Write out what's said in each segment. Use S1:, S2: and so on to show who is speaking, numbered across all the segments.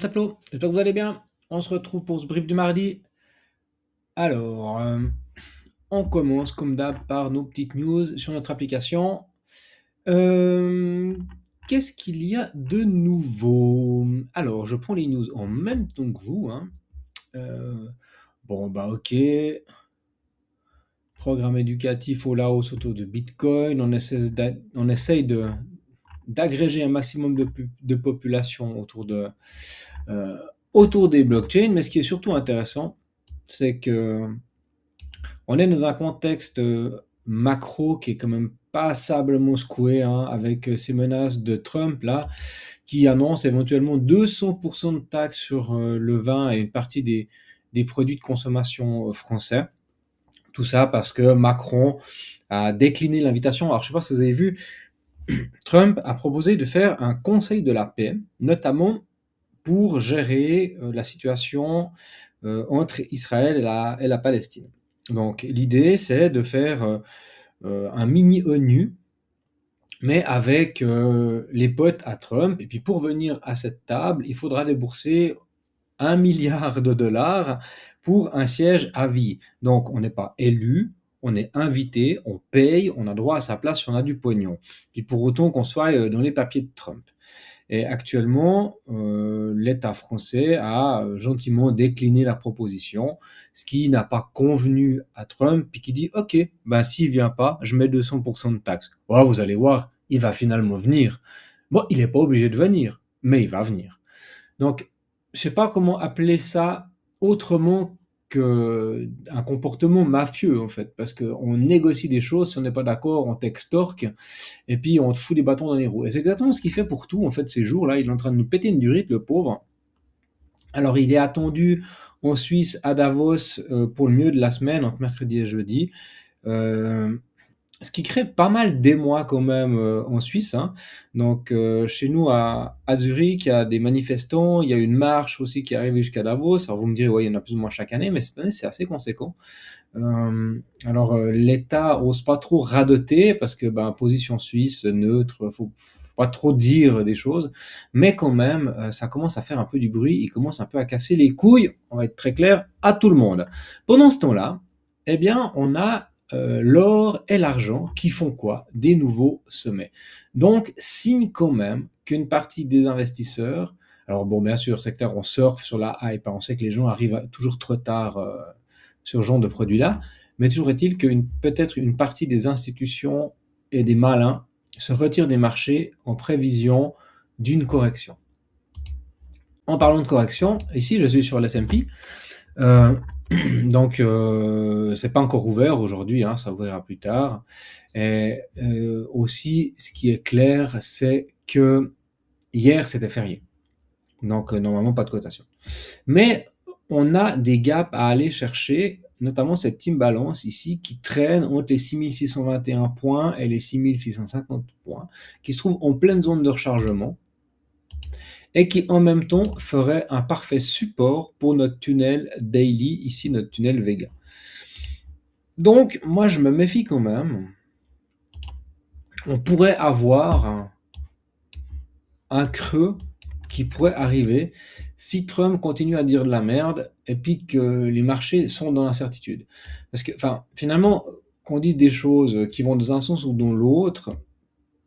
S1: Saplo, j'espère que vous allez bien. On se retrouve pour ce brief du mardi. Alors, on commence comme d'hab par nos petites news sur notre application. Euh, Qu'est-ce qu'il y a de nouveau? Alors, je prends les news en même temps que vous, hein. Euh, bon, bah ok. Programme éducatif au Laos autour de Bitcoin. On essaye d'agréger un maximum de population euh, autour des blockchains. Mais ce qui est surtout intéressant, c'est que on est dans un contexte macro qui est quand même passablement secoué, hein, avec ces menaces de Trump là, qui annonce éventuellement 200% de taxes sur le vin et une partie des produits de consommation français. Tout ça parce que Macron a décliné l'invitation. Alors je ne sais pas si vous avez vu, Trump a proposé de faire un conseil de la paix, notamment pour gérer la situation entre Israël et la Palestine. Donc l'idée, c'est de faire un mini ONU, mais avec les potes à Trump. Et puis pour venir à cette table, il faudra débourser 1 milliard de dollars pour un siège à vie. Donc on n'est pas élu, on est invité, on paye, on a droit à sa place si on a du pognon. Puis pour autant qu'on soit dans les papiers de Trump. Et actuellement, l'État français a gentiment décliné la proposition, ce qui n'a pas convenu à Trump, puis qui dit, OK, ben s'il vient pas, je mets 200% de taxes. Ouais, vous allez voir, il va finalement venir. Bon, il n'est pas obligé de venir, mais il va venir. Donc, je sais pas comment appeler ça autrement qu'un comportement mafieux, en fait, parce qu'on négocie des choses, si on n'est pas d'accord, on t'extorque, et puis on te fout des bâtons dans les roues. Et c'est exactement ce qu'il fait pour tout, en fait, ces jours-là. Il est en train de nous péter une durite, le pauvre. Alors, il est attendu en Suisse, à Davos, pour le milieu de la semaine, entre mercredi et jeudi. Euh, Ce qui crée pas mal d'émoi quand même en Suisse, hein. Donc, chez nous à Zurich, il y a des manifestants, il y a une marche aussi qui est arrivée jusqu'à Davos. Alors, vous me direz, ouais, il y en a plus ou moins chaque année, mais cette année, c'est assez conséquent. L'État ose pas trop radoter parce que ben, position suisse, neutre, faut pas trop dire des choses, mais quand même, ça commence à faire un peu du bruit, il commence un peu à casser les couilles, on va être très clair, à tout le monde. Pendant ce temps-là, eh bien, on a l'or et l'argent qui font quoi? Des nouveaux sommets. Donc, signe quand même qu'une partie des investisseurs, alors bon, bien sûr, c'est clair, on surfe sur la hype, hein, on sait que les gens arrivent toujours trop tard sur ce genre de produit-là, mais toujours est-il que peut-être une partie des institutions et des malins se retirent des marchés en prévision d'une correction. En parlant de correction, ici je suis sur l'S&P, euh, donc c'est pas encore ouvert aujourd'hui, hein, ça ouvrira plus tard. Et aussi, ce qui est clair, c'est que hier c'était férié, donc normalement pas de cotation. Mais on a des gaps à aller chercher, notamment cette team balance ici qui traîne entre les 6621 points et les 6650 points, qui se trouve en pleine zone de rechargement et qui en même temps ferait un parfait support pour notre tunnel daily, ici notre tunnel Vega. Donc moi je me méfie quand même. On pourrait avoir un creux qui pourrait arriver si Trump continue à dire de la merde et puis que les marchés sont dans l'incertitude. Parce que, enfin, finalement, qu'on dise des choses qui vont dans un sens ou dans l'autre,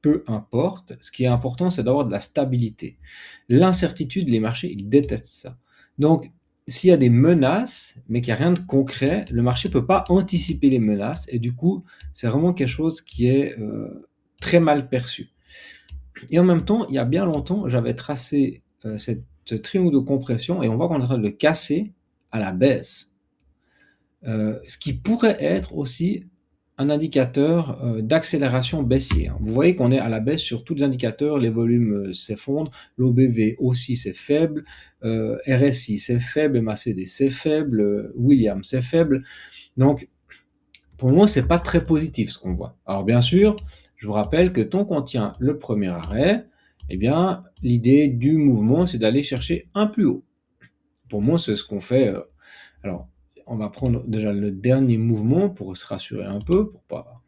S1: peu importe. Ce qui est important, c'est d'avoir de la stabilité. L'incertitude, les marchés, ils détestent ça. Donc, s'il y a des menaces, mais qu'il n'y a rien de concret, le marché ne peut pas anticiper les menaces et du coup, c'est vraiment quelque chose qui est très mal perçu. Et en même temps, il y a bien longtemps, j'avais tracé ce triangle de compression et on voit qu'on est en train de le casser à la baisse. Ce qui pourrait être aussi un indicateur d'accélération baissière. Vous voyez qu'on est à la baisse sur tous les indicateurs, les volumes s'effondrent, l'OBV aussi c'est faible, RSI c'est faible, MACD c'est faible, Williams c'est faible. Donc pour le moment, c'est pas très positif ce qu'on voit. Alors bien sûr, je vous rappelle que tant qu'on tient le premier arrêt, eh bien, l'idée du mouvement, c'est d'aller chercher un plus haut. Pour moi, c'est ce qu'on fait. Alors, on va prendre déjà le dernier mouvement pour se rassurer un peu, pour pas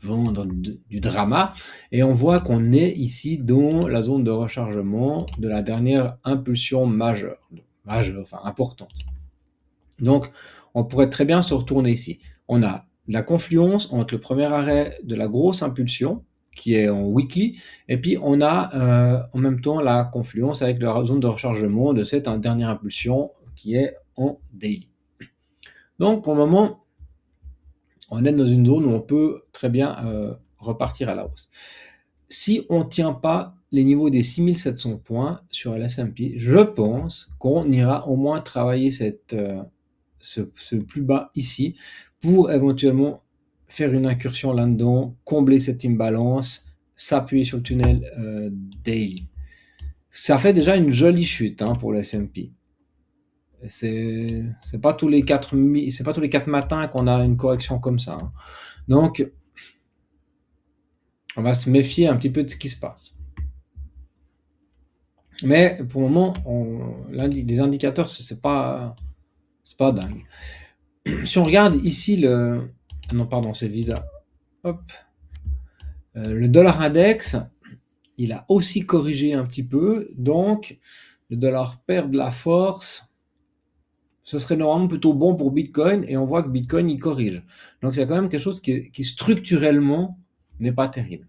S1: vendre du drama. Et on voit qu'on est ici dans la zone de rechargement de la dernière impulsion majeure, enfin importante. Donc, on pourrait très bien se retourner ici. On a la confluence entre le premier arrêt de la grosse impulsion, qui est en weekly, et puis on a en même temps la confluence avec la zone de rechargement de cette dernière impulsion qui est en daily. Donc, pour le moment, on est dans une zone où on peut très bien repartir à la hausse. Si on ne tient pas les niveaux des 6700 points sur l'S&P, je pense qu'on ira au moins travailler ce plus bas ici pour éventuellement faire une incursion là-dedans, combler cette imbalance, s'appuyer sur le tunnel daily. Ça fait déjà une jolie chute pour le S&P. C'est pas tous les 4 matins qu'on a une correction comme ça. Donc, on va se méfier un petit peu de ce qui se passe. Mais pour le moment, les indicateurs, c'est pas dingue. Si on regarde ici non, pardon, c'est Visa. Hop. Le dollar index, il a aussi corrigé un petit peu. Donc, le dollar perd de la force. Ce serait normalement plutôt bon pour Bitcoin. Et on voit que Bitcoin, il corrige. Donc, c'est quand même quelque chose qui structurellement n'est pas terrible.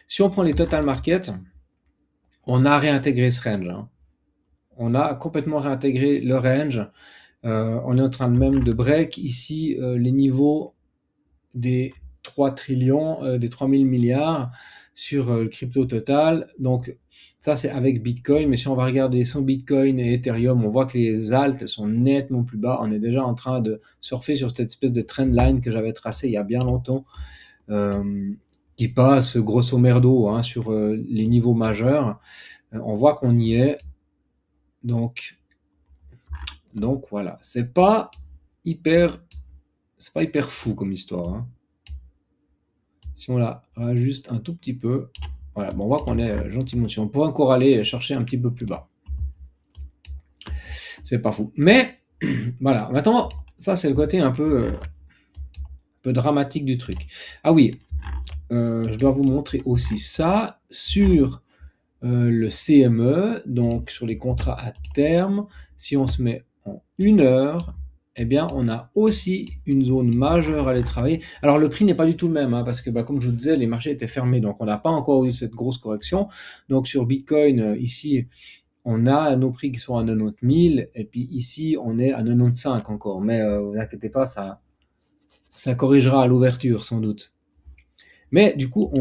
S1: Si on prend les total market, on a réintégré ce range. On a complètement réintégré le range. On est en train même de break ici les niveaux des 3 trillions, des 3000 milliards sur le crypto total. Donc ça c'est avec Bitcoin, mais si on va regarder sans Bitcoin et Ethereum, on voit que les alts sont nettement plus bas. On est déjà en train de surfer sur cette espèce de trendline que j'avais tracée il y a bien longtemps, qui passe grosso merdo sur les niveaux majeurs. On voit qu'on y est. Donc voilà, c'est pas hyper fou comme histoire. Si on la rajuste un tout petit peu, voilà, bon, on voit qu'on est gentiment dessus. On pourrait encore aller chercher un petit peu plus bas. C'est pas fou. Mais voilà, maintenant, ça c'est le côté un peu dramatique du truc. Ah oui, je dois vous montrer aussi ça sur le CME, donc sur les contrats à terme. Si on se met en 1 heure, eh bien, on a aussi une zone majeure à aller travailler. Alors, le prix n'est pas du tout le même, parce que, comme je vous disais, les marchés étaient fermés, donc on n'a pas encore eu cette grosse correction. Donc, sur Bitcoin, ici, on a nos prix qui sont à 90 000, et puis ici, on est à 95 encore. Mais vous inquiétez pas, ça corrigera à l'ouverture, sans doute. Mais du coup,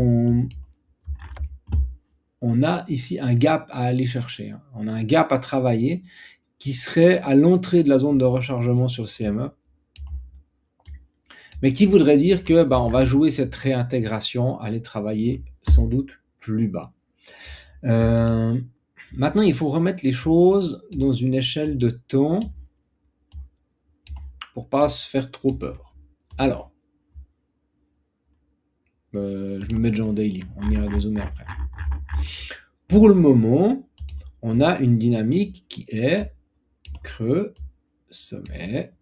S1: on a ici un gap à aller chercher. On a un gap à travailler qui serait à l'entrée de la zone de rechargement sur le CME, mais qui voudrait dire que on va jouer cette réintégration, aller travailler sans doute plus bas. Maintenant, il faut remettre les choses dans une échelle de temps pour pas se faire trop peur. Alors, je me mets déjà en daily, on ira dézoomer après. Pour le moment, on a une dynamique qui est creux, sommet,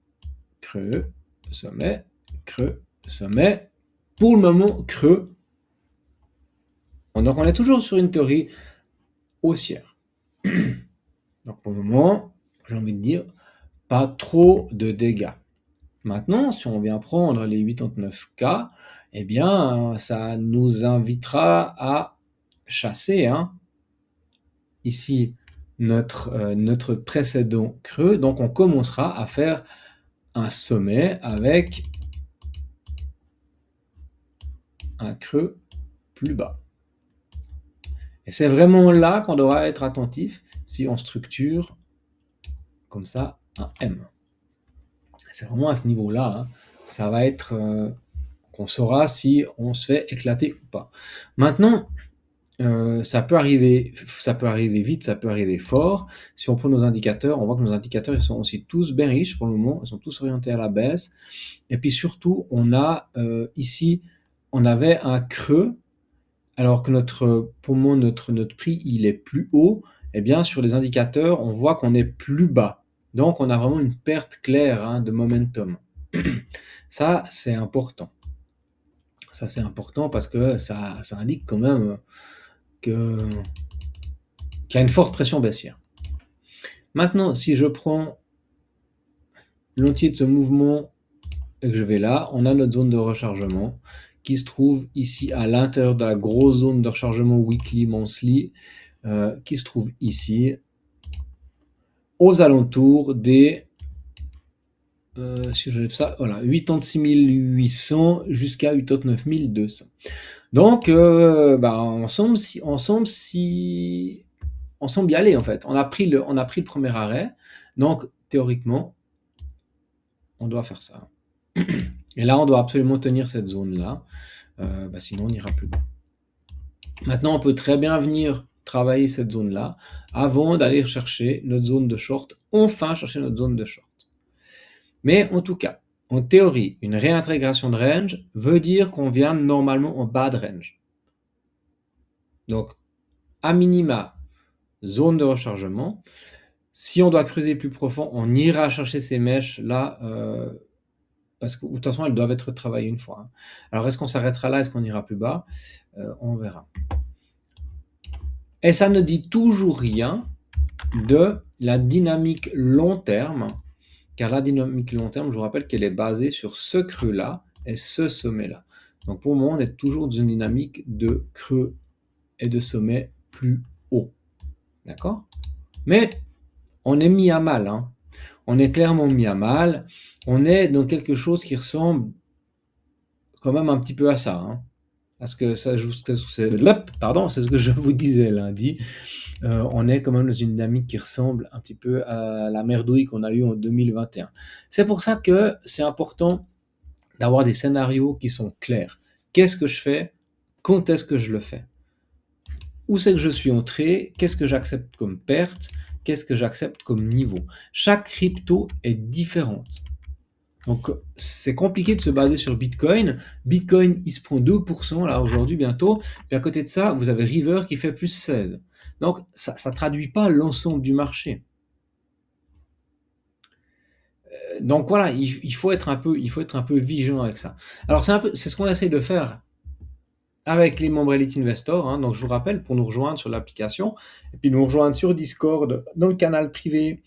S1: creux, sommet, creux, sommet. Pour le moment, creux. Donc, on est toujours sur une théorie haussière. Donc, pour le moment, j'ai envie de dire, pas trop de dégâts. Maintenant, si on vient prendre les 89K, eh bien, ça nous invitera à chasser ici notre précédent creux. Donc, on commencera à faire un sommet avec un creux plus bas. Et c'est vraiment là qu'on devra être attentif si on structure comme ça un M. C'est vraiment à ce niveau-là que ça va être qu'on saura si on se fait éclater ou pas. Maintenant, ça peut arriver vite, ça peut arriver fort. Si on prend nos indicateurs, on voit que nos indicateurs ils sont aussi tous bearish pour le moment, ils sont tous orientés à la baisse. Et puis surtout, on a ici, on avait un creux, alors que pour le moment notre prix il est plus haut. Eh bien, sur les indicateurs, on voit qu'on est plus bas. Donc, on a vraiment une perte claire de momentum. Ça, c'est important. Ça, c'est important parce que ça indique quand même que, qu'il y a une forte pression baissière. Maintenant, si je prends l'entier de ce mouvement et que je vais là, on a notre zone de rechargement qui se trouve ici à l'intérieur de la grosse zone de rechargement weekly, monthly, qui se trouve ici, aux alentours des, si je lève ça, voilà, 86 800 jusqu'à 89 200. Donc, on semble y aller en fait. On a pris le premier arrêt, donc théoriquement, on doit faire ça. Et là, on doit absolument tenir cette zone-là, sinon on n'ira plus bas. Maintenant, on peut très bien venir travailler cette zone-là avant d'aller chercher notre zone de short, enfin chercher notre zone de short. Mais en tout cas, en théorie, une réintégration de range veut dire qu'on vient normalement en bas de range. Donc, à minima, zone de rechargement. Si on doit creuser plus profond, on ira chercher ces mèches là, parce que de toute façon, elles doivent être travaillées une fois. Alors, est-ce qu'on s'arrêtera là? Est-ce qu'on ira plus bas? On verra. Et ça ne dit toujours rien de la dynamique long terme, car la dynamique long terme, je vous rappelle qu'elle est basée sur ce creux-là et ce sommet-là. Donc pour le moment, on est toujours dans une dynamique de creux et de sommet plus haut. D'accord? Mais on est mis à mal. Hein. On est clairement mis à mal. On est dans quelque chose qui ressemble quand même un petit peu à ça. Hein. Parce que ça, c'est ce que je vous disais lundi. On est quand même dans une dynamique qui ressemble un petit peu à la merdouille qu'on a eue en 2021. C'est pour ça que c'est important d'avoir des scénarios qui sont clairs. Qu'est-ce que je fais? Quand est-ce que je le fais? Où c'est que je suis entré? Qu'est-ce que j'accepte comme perte? Qu'est-ce que j'accepte comme niveau? Chaque crypto est différente. Donc, c'est compliqué de se baser sur Bitcoin. Bitcoin, il se prend 2% là aujourd'hui bientôt. Puis à côté de ça, vous avez River qui fait plus 16. Donc, ça ne traduit pas l'ensemble du marché. Donc voilà, il faut être un peu vigilant avec ça. Alors c'est ce qu'on essaie de faire avec les membres Elite Investor. Hein. Donc je vous rappelle, pour nous rejoindre sur l'application, et puis nous rejoindre sur Discord, dans le canal privé,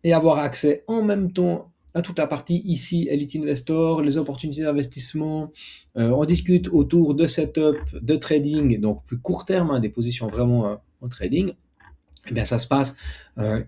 S1: et avoir accès en même temps à toute la partie ici, Elite Investor, les opportunités d'investissement. On discute autour de setup, de trading, donc plus court terme, hein, des positions vraiment en trading. Eh bien, ça se passe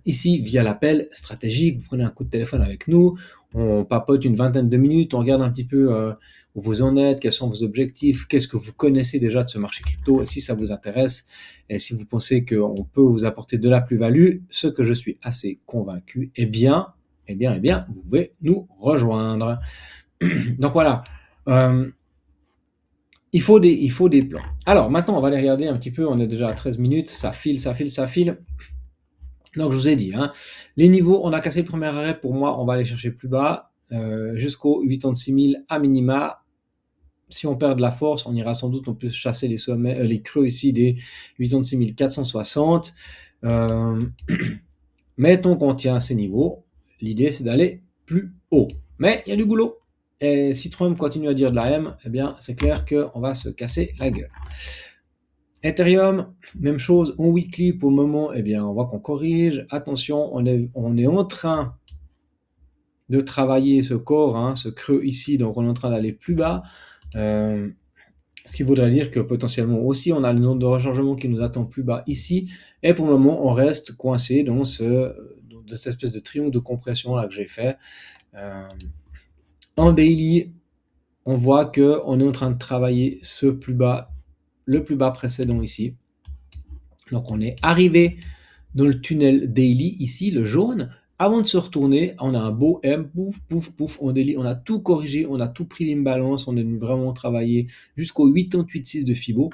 S1: ici via l'appel stratégique. Vous prenez un coup de téléphone avec nous, on papote une vingtaine de minutes, on regarde un petit peu où vous en êtes, quels sont vos objectifs, qu'est-ce que vous connaissez déjà de ce marché crypto, et si ça vous intéresse, et si vous pensez qu'on peut vous apporter de la plus-value, ce que je suis assez convaincu, eh bien, vous pouvez nous rejoindre. Donc voilà. Il faut des plans. Alors, maintenant, on va aller regarder un petit peu. On est déjà à 13 minutes. Ça file. Donc, je vous ai dit, hein, les niveaux, on a cassé le premier arrêt. Pour moi, on va aller chercher plus bas, jusqu'aux 86 000 à minima. Si on perd de la force, on ira sans doute, on peut chasser les sommets, les creux ici des 86 460. Mais tant qu'on tient à ces niveaux, l'idée, c'est d'aller plus haut. Mais il y a du boulot. Et si Trump continue à dire de la M, eh bien, c'est clair qu'on va se casser la gueule. Ethereum, même chose, en weekly pour le moment, eh bien, on voit qu'on corrige. Attention, on est en train de travailler ce corps, hein, ce creux ici, donc on est en train d'aller plus bas. Ce qui voudrait dire que potentiellement aussi, on a une zone de rechargement qui nous attend plus bas ici. Et pour le moment, on reste coincé dans cette espèce de triangle de compression là que j'ai fait. En daily, on voit qu'on est en train de travailler le plus bas précédent ici. Donc on est arrivé dans le tunnel daily ici, le jaune. Avant de se retourner, on a un beau M, pouf, on daily, on a tout corrigé, on a tout pris l'imbalance, on est venu vraiment travailler jusqu'au 88,6 de Fibo.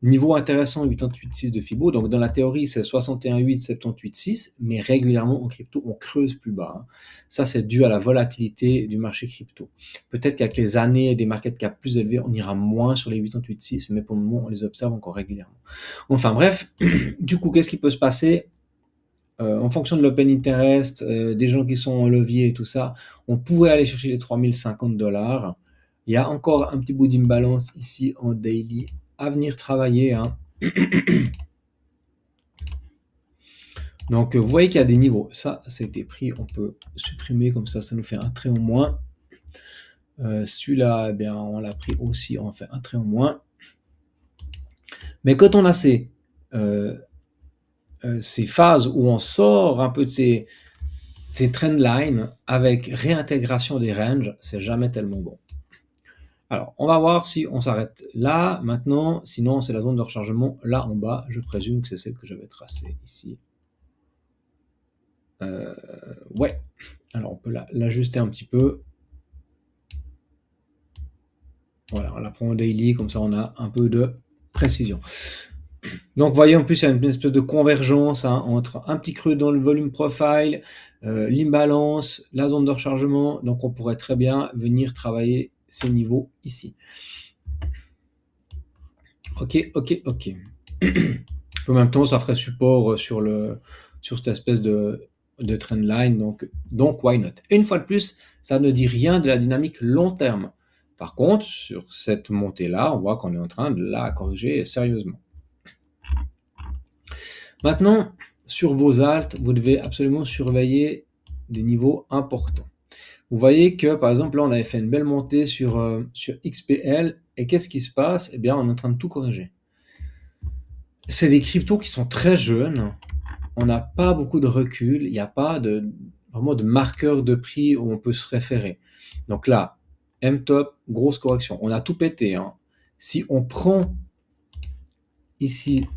S1: Niveau intéressant, 88,6 de Fibo. Donc dans la théorie, c'est 61,8, 78,6, mais régulièrement en crypto, on creuse plus bas. Hein. Ça, c'est dû à la volatilité du marché crypto. Peut-être qu'avec les années et des market cap plus élevés, on ira moins sur les 88,6, mais pour le moment, on les observe encore régulièrement. Enfin bref, du coup, qu'est-ce qui peut se passer? En fonction de l'open interest, des gens qui sont en levier et tout ça, on pourrait aller chercher les 3050 $. Il y a encore un petit bout d'imbalance ici en daily à venir travailler, hein. Donc, vous voyez qu'il y a des niveaux. Ça a été pris, on peut supprimer comme ça nous fait un trait en moins. Celui-là, eh bien, on l'a pris aussi, on fait un trait en moins. Mais quand on a ces phases où on sort un peu de ces trend lines avec réintégration des ranges, c'est jamais tellement bon. Alors, on va voir si on s'arrête là, maintenant. Sinon, c'est la zone de rechargement là en bas. Je présume que c'est celle que j'avais tracée ici. Ouais. Alors, on peut l'ajuster un petit peu. Voilà, on la prend au daily, comme ça on a un peu de précision. Donc, vous voyez, en plus, il y a une espèce de convergence hein, entre un petit creux dans le volume profile, l'imbalance, la zone de rechargement. Donc, on pourrait très bien venir travailler ces niveaux ici. Ok. En même temps, ça ferait support sur cette espèce de trend line, donc why not. Et une fois de plus, ça ne dit rien de la dynamique long terme. Par contre, sur cette montée-là, on voit qu'on est en train de la corriger sérieusement. Maintenant, sur vos alts, vous devez absolument surveiller des niveaux importants. Vous voyez que, par exemple, là, on avait fait une belle montée sur XPL, et qu'est-ce qui se passe? Eh bien, on est en train de tout corriger. C'est des cryptos qui sont très jeunes, on n'a pas beaucoup de recul, il n'y a pas vraiment de marqueur de prix où on peut se référer. Donc là, M-top, grosse correction. On a tout pété. Hein. Si on prend ici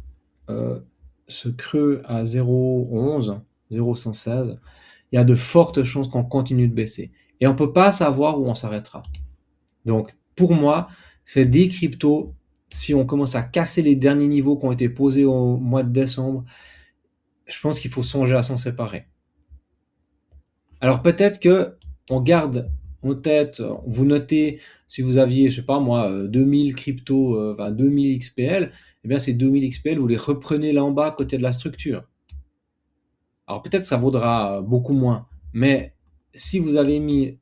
S1: ce creux à 0,11, 0,116, il y a de fortes chances qu'on continue de baisser. Et on ne peut pas savoir où on s'arrêtera. Donc, pour moi, c'est des cryptos, si on commence à casser les derniers niveaux qui ont été posés au mois de décembre, je pense qu'il faut songer à s'en séparer. Alors peut-être que on garde en tête, vous notez, si vous aviez, je sais pas moi, 2000 crypto, 2000 XPL, eh bien ces 2000 XPL, vous les reprenez là en bas, côté de la structure. Alors peut-être que ça vaudra beaucoup moins, mais si vous avez mis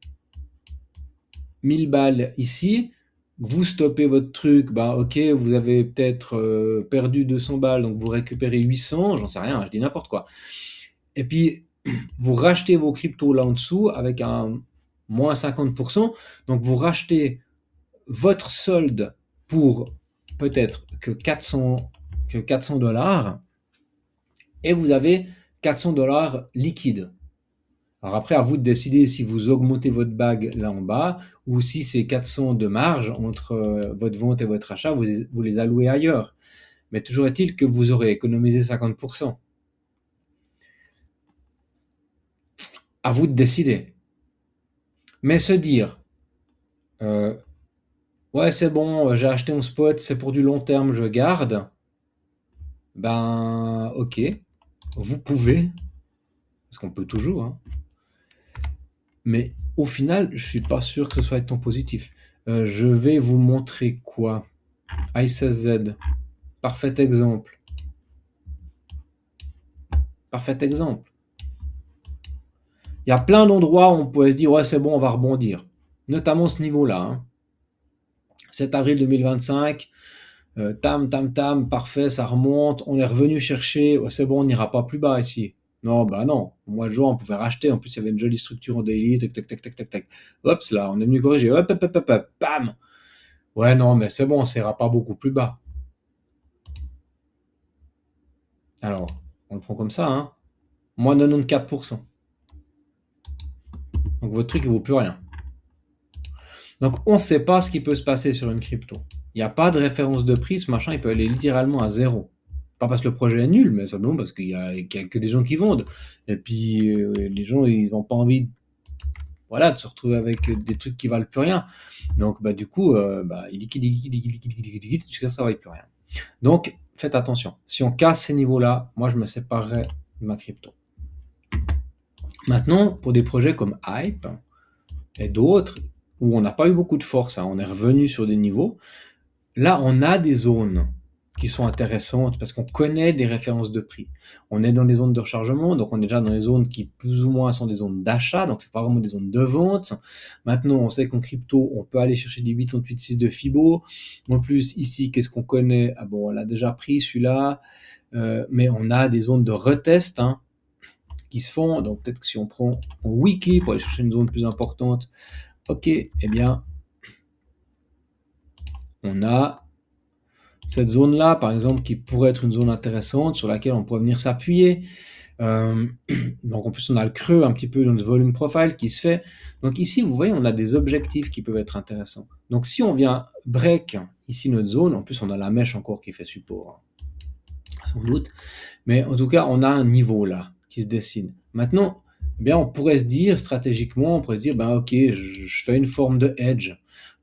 S1: 1000 balles ici, vous stoppez votre truc, bah ok, vous avez peut-être perdu 200 balles, donc vous récupérez 800, j'en sais rien, je dis n'importe quoi. Et puis, vous rachetez vos cryptos là en dessous avec un moins 50%, donc vous rachetez votre solde pour peut-être que 400 dollars, et vous avez 400 dollars liquides. Alors après, à vous de décider si vous augmentez votre bag là en bas, ou si ces 400 de marge entre votre vente et votre achat, vous les allouez ailleurs. Mais toujours est-il que vous aurez économisé 50%. À vous de décider. Mais se dire, ouais c'est bon, j'ai acheté un spot, c'est pour du long terme, je garde. Ben ok, vous pouvez, parce qu'on peut toujours, hein. Mais au final, je suis pas sûr que ce soit un ton positif. Je vais vous montrer quoi? I16Z, parfait exemple. Parfait exemple. Il y a plein d'endroits où on pourrait se dire, ouais c'est bon, on va rebondir. Notamment ce niveau-là. Hein. 7 avril 2025, tam, parfait, ça remonte, on est revenu chercher, oh, c'est bon, on n'ira pas plus bas ici. Non, bah non, au mois de juin, on pouvait racheter, en plus il y avait une jolie structure en daily, tac. Hop, là, on est venu corriger, hop, bam. Ouais, non, mais c'est bon, ça ira pas beaucoup plus bas. Alors, on le prend comme ça, hein. Moins 94%. Donc votre truc, il vaut plus rien. Donc on ne sait pas ce qui peut se passer sur une crypto. Il n'y a pas de référence de prix, ce machin, il peut aller littéralement à zéro. Pas parce que le projet est nul, mais simplement parce qu'il y a que des gens qui vendent. Et puis les gens, ils n'ont pas envie de se retrouver avec des trucs qui valent plus rien. Donc bah, du coup, il liquide jusqu'à ce que ça ne vaille plus rien. Donc faites attention. Si on casse ces niveaux-là, moi je me séparerai de ma crypto. Maintenant, pour des projets comme Hype et d'autres, où on n'a pas eu beaucoup de force, hein, on est revenu sur des niveaux, là on a des zones qui sont intéressantes parce qu'on connaît des références de prix. On est dans des zones de rechargement, donc on est déjà dans des zones qui plus ou moins sont des zones d'achat, donc c'est pas vraiment des zones de vente. Maintenant, on sait qu'en crypto, on peut aller chercher des 8,6 de Fibo. En plus, ici, qu'est-ce qu'on connaît? Ah bon, on l'a déjà pris celui-là, mais on a des zones de retest hein, qui se font. Donc peut-être que si on prend en weekly pour aller chercher une zone plus importante, ok, eh bien, on a cette zone-là, par exemple, qui pourrait être une zone intéressante sur laquelle on pourrait venir s'appuyer. Euh, donc en plus, on a le creux un petit peu dans notre volume profile qui se fait. Donc ici, vous voyez, on a des objectifs qui peuvent être intéressants. Donc si on vient break ici notre zone, en plus on a la mèche encore qui fait support, hein, sans doute. Mais en tout cas, on a un niveau là qui se dessine. Maintenant, eh bien, on pourrait se dire stratégiquement, on pourrait se dire, ben ok, je fais une forme de hedge.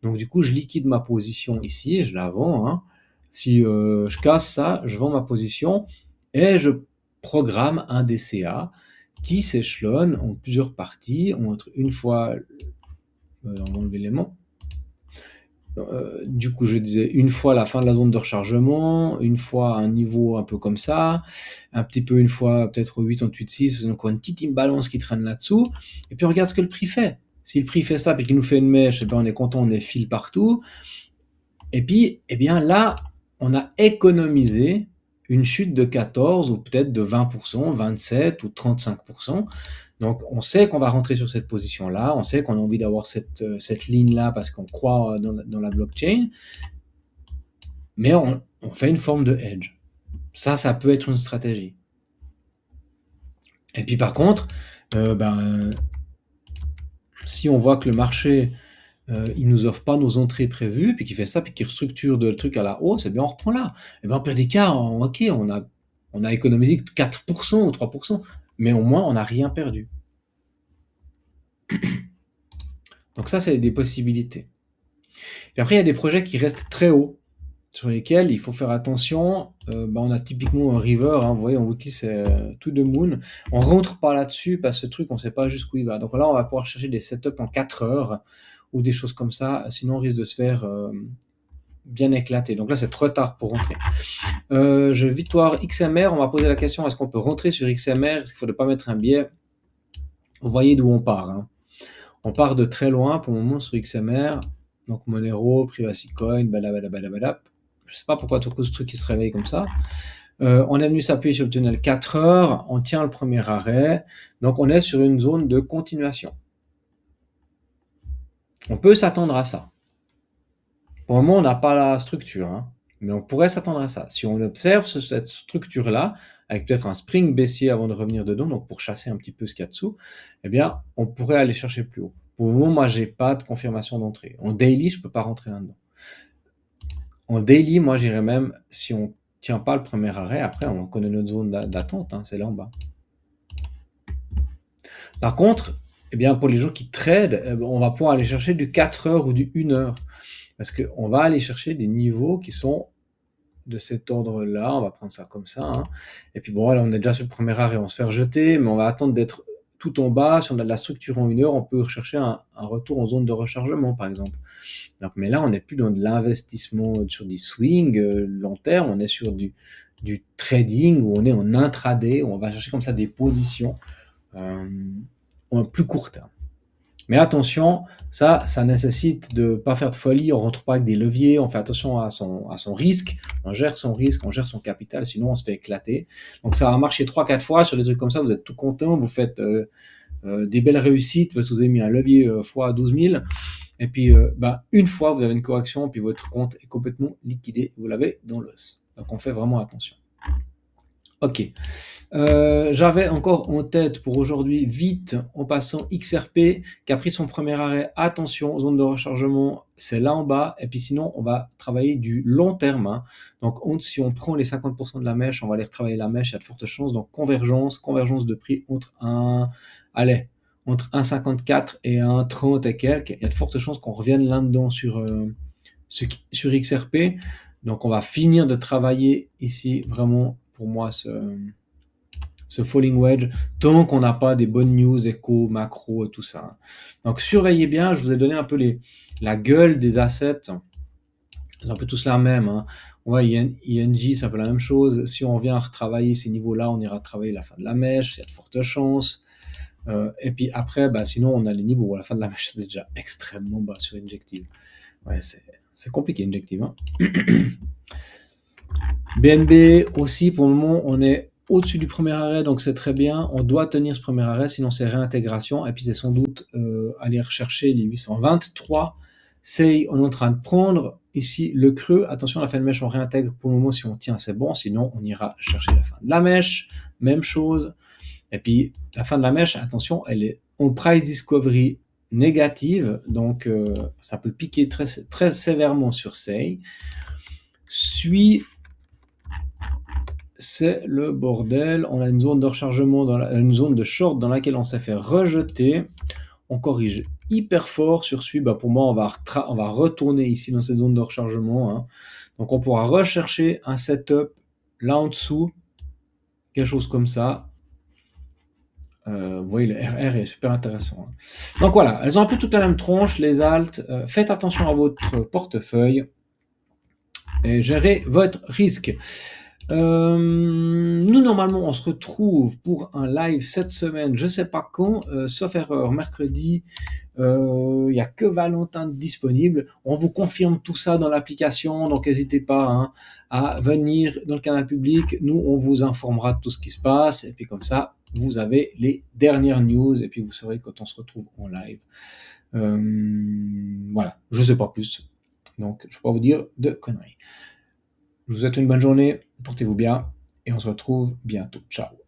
S1: Donc du coup, je liquide ma position ici et je la vends. Hein. Si je casse ça, je vends ma position et je programme un DCA qui s'échelonne en plusieurs parties. Entre une fois, on va enlever l'élément. Du coup, je disais une fois la fin de la zone de rechargement, une fois un niveau un peu comme ça, un petit peu une fois peut-être 8,6, donc une petite imbalance qui traîne là-dessous. Et puis on regarde ce que le prix fait. Si le prix fait ça puis qu'il nous fait une mèche, eh ben on est content, on est fil partout. Et puis, eh bien là, on a économisé une chute de 14 ou peut-être de 20%, 27 ou 35%. Donc, on sait qu'on va rentrer sur cette position-là, on sait qu'on a envie d'avoir cette ligne-là parce qu'on croit dans la blockchain, mais on fait une forme de hedge. Ça peut être une stratégie. Et puis par contre, si on voit que le marché il nous offre pas nos entrées prévues, puis qu'il fait ça, puis qu'il restructure le truc à la hausse, et bien on reprend là. Et bien en pire des cas, ok, on a économisé 4% ou 3%, mais au moins on n'a rien perdu. Donc ça, c'est des possibilités. Puis après, il y a des projets qui restent très hauts, sur lesquels il faut faire attention. On a typiquement un river, hein, vous voyez, en weekly, c'est to the moon. On rentre pas là-dessus, parce que ce truc, on sait pas jusqu'où il va. Donc là, on va pouvoir chercher des setups en 4 heures, ou des choses comme ça, sinon on risque de se faire bien éclater. Donc là, c'est trop tard pour rentrer. Victoire XMR, on va poser la question, est-ce qu'on peut rentrer sur XMR? Est-ce qu'il ne faudrait pas mettre un biais? Vous voyez d'où on part. Hein. On part de très loin pour le moment sur XMR. Donc Monero, Privacy Coin, balabala. Je sais pas pourquoi tout ce truc qui se réveille comme ça. On est venu s'appuyer sur le tunnel 4 heures, on tient le premier arrêt, donc on est sur une zone de continuation. On peut s'attendre à ça. Pour le moment, on n'a pas la structure, hein, mais on pourrait s'attendre à ça. Si on observe cette structure-là, avec peut-être un spring baissier avant de revenir dedans, donc pour chasser un petit peu ce qu'il y a dessous, eh bien, on pourrait aller chercher plus haut. Pour le moment, moi, j'ai pas de confirmation d'entrée. En daily, je peux pas rentrer là-dedans. En daily, moi, j'irais même, si on tient pas le premier arrêt, après, on connaît notre zone d'attente, hein, c'est là en bas. Par contre, eh bien, pour les gens qui tradent, on va pouvoir aller chercher du 4 heures ou du 1 heure. Parce qu'on va aller chercher des niveaux qui sont de cet ordre-là. On va prendre ça comme ça. Hein. Et puis bon, là, on est déjà sur le premier arrêt, on va se faire jeter, mais on va attendre d'être tout en bas. Si on a de la structure en 1 heure, on peut rechercher un retour en zone de rechargement, par exemple. Donc, mais là, on n'est plus dans de l'investissement sur du swing long terme, on est sur du trading où on est en intraday, où on va chercher comme ça des positions en plus court terme. Mais attention, ça nécessite de pas faire de folie, on rentre pas avec des leviers, on fait attention à son risque, on gère son risque, on gère son capital, sinon on se fait éclater. Donc ça va marcher 3-4 fois sur des trucs comme ça, vous êtes tout content, vous faites des belles réussites, parce que vous avez mis un levier fois 12 000, et puis une fois vous avez une correction, puis votre compte est complètement liquidé, vous l'avez dans l'os. Donc on fait vraiment attention. Ok. J'avais encore en tête pour aujourd'hui, vite, en passant XRP, qui a pris son premier arrêt. Attention, zone de rechargement, c'est là en bas. Et puis sinon, on va travailler du long terme. Hein. Donc, si on prend les 50% de la mèche, on va aller retravailler la mèche, il y a de fortes chances. Donc, convergence de prix entre 1,54 et 1,30 et quelques. Il y a de fortes chances qu'on revienne là-dedans sur XRP. Donc, on va finir de travailler ici, vraiment, pour moi, ce falling wedge, tant qu'on n'a pas des bonnes news, écho, macro et tout ça. Donc surveillez bien, je vous ai donné un peu la gueule des assets, c'est un peu tous la même. Hein. Ouais, ING, c'est un peu la même chose. Si on vient retravailler ces niveaux-là, on ira travailler la fin de la mèche, il y a de fortes chances. Et puis après, bah, sinon, on a les niveaux où à la fin de la mèche, c'est déjà extrêmement bas sur Injective. Ouais, c'est compliqué, Injective, hein. BNB aussi, pour le moment, on est au-dessus du premier arrêt, donc c'est très bien. On doit tenir ce premier arrêt, sinon c'est réintégration. Et puis c'est sans doute aller rechercher les 823. C'est, on est en train de prendre ici le creux. Attention, la fin de mèche, on réintègre pour le moment. Si on tient, c'est bon. Sinon, on ira chercher la fin de la mèche. Même chose. Et puis, la fin de la mèche, attention, elle est en price discovery négative. Donc, ça peut piquer très, très sévèrement sur SEI. C'est le bordel. On a une zone de rechargement, une zone de short dans laquelle on s'est fait rejeter. On corrige hyper fort sur celui. Bah pour moi, on va retourner ici dans cette zone de rechargement, hein. Donc on pourra rechercher un setup là en dessous, quelque chose comme ça. Vous voyez, le RR est super intéressant, hein. Donc voilà, elles ont un peu toute la même tronche, les alts. Faites attention à votre portefeuille et gérez votre risque. Nous, normalement, on se retrouve pour un live cette semaine, je sais pas quand, sauf erreur, mercredi. Il n'y a que Valentin disponible. On vous confirme tout ça dans l'application, donc n'hésitez pas, hein, à venir dans le canal public. Nous, on vous informera de tout ce qui se passe. Et puis comme ça, vous avez les dernières news et puis vous saurez quand on se retrouve en live. Voilà, je sais pas plus. Donc, je ne peux pas vous dire de conneries. Je vous souhaite une bonne journée, portez-vous bien et on se retrouve bientôt. Ciao.